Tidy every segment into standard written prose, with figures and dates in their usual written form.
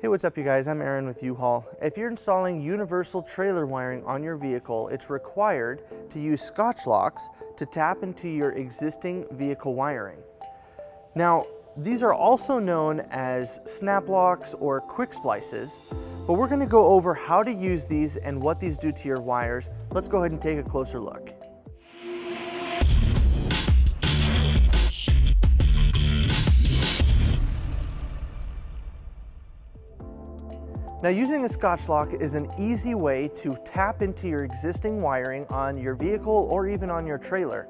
Hey, what's up you guys? I'm Aaron with U-Haul. If you're installing universal trailer wiring on your vehicle, it's required to use Scotch Locks to tap into your existing vehicle wiring. Now, these are also known as snap locks or quick splices, but we're going to go over how to use these and what these do to your wires. Let's go ahead and take a closer look. Now, using a Scotch lock is an easy way to tap into your existing wiring on your vehicle or even on your trailer.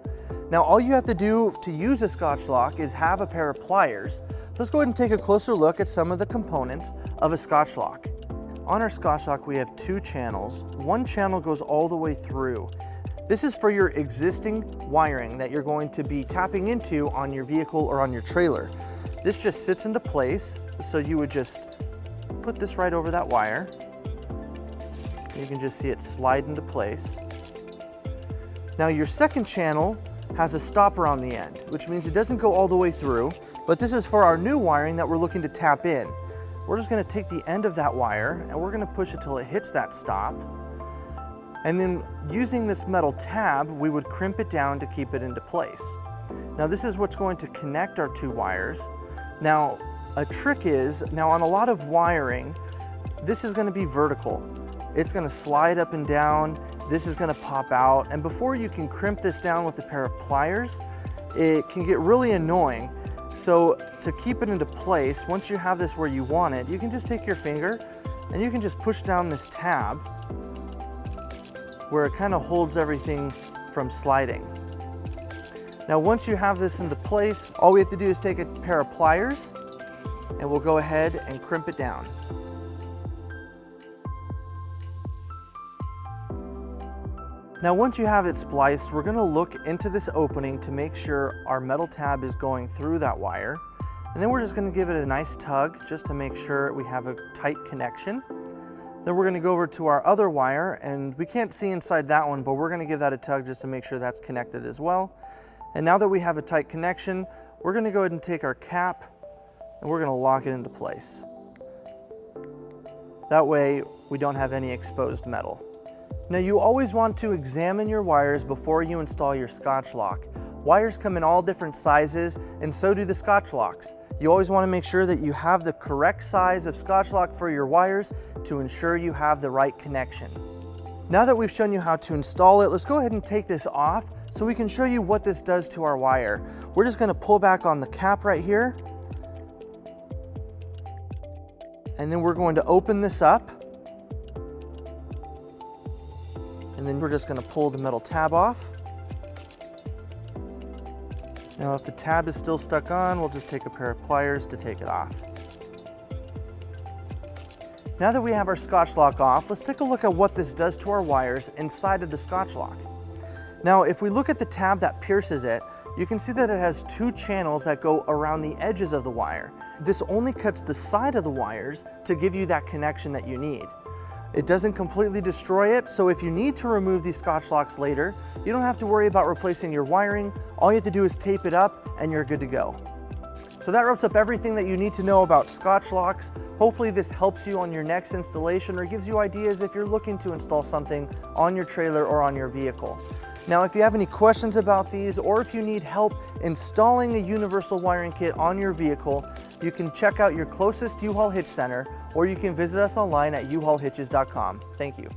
Now, all you have to do to use a Scotch lock is have a pair of pliers. Let's go ahead and take a closer look at some of the components of a Scotch lock. On our Scotch lock, we have two channels. One channel goes all the way through. This is for your existing wiring that you're going to be tapping into on your vehicle or on your trailer. This just sits into place, so you would just put this right over that wire. You can just see it slide into place. Now, your second channel has a stopper on the end, which means it doesn't go all the way through, but this is for our new wiring that we're looking to tap in. We're just going to take the end of that wire and we're going to push it till it hits that stop. And then using this metal tab, we would crimp it down to keep it into place. Now, this is what's going to connect our two wires. Now, a trick is, now on a lot of wiring, this is going to be vertical. It's going to slide up and down. This is going to pop out. And before you can crimp this down with a pair of pliers, it can get really annoying. So to keep it into place, once you have this where you want it, you can just take your finger and you can just push down this tab where it kind of holds everything from sliding. Now, once you have this into place, all we have to do is take a pair of pliers and we'll go ahead and crimp it down. Now, once you have it spliced, we're going to look into this opening to make sure our metal tab is going through that wire. And then we're just going to give it a nice tug just to make sure we have a tight connection. Then we're going to go over to our other wire, and we can't see inside that one, but we're going to give that a tug just to make sure that's connected as well. And now that we have a tight connection, we're going to go ahead and take our cap and we're going to lock it into place. That way we don't have any exposed metal. Now, you always want to examine your wires before you install your Scotch lock. Wires come in all different sizes, and so do the Scotch locks. You always want to make sure that you have the correct size of Scotch lock for your wires to ensure you have the right connection. Now that we've shown you how to install it, let's go ahead and take this off so we can show you what this does to our wire. We're just going to pull back on the cap right here. And then we're going to open this up. And then we're just going to pull the metal tab off. Now, if the tab is still stuck on, we'll just take a pair of pliers to take it off. Now that we have our Scotch lock off, let's take a look at what this does to our wires inside of the Scotch lock. Now, if we look at the tab that pierces it, you can see that it has two channels that go around the edges of the wire. This only cuts the side of the wires to give you that connection that you need. It doesn't completely destroy it, so if you need to remove these Scotch locks later, you don't have to worry about replacing your wiring. All you have to do is tape it up and you're good to go. So that wraps up everything that you need to know about Scotch locks. Hopefully this helps you on your next installation or gives you ideas if you're looking to install something on your trailer or on your vehicle. Now, if you have any questions about these, or if you need help installing a universal wiring kit on your vehicle, you can check out your closest U-Haul Hitch Center, or you can visit us online at uhaulhitches.com. Thank you.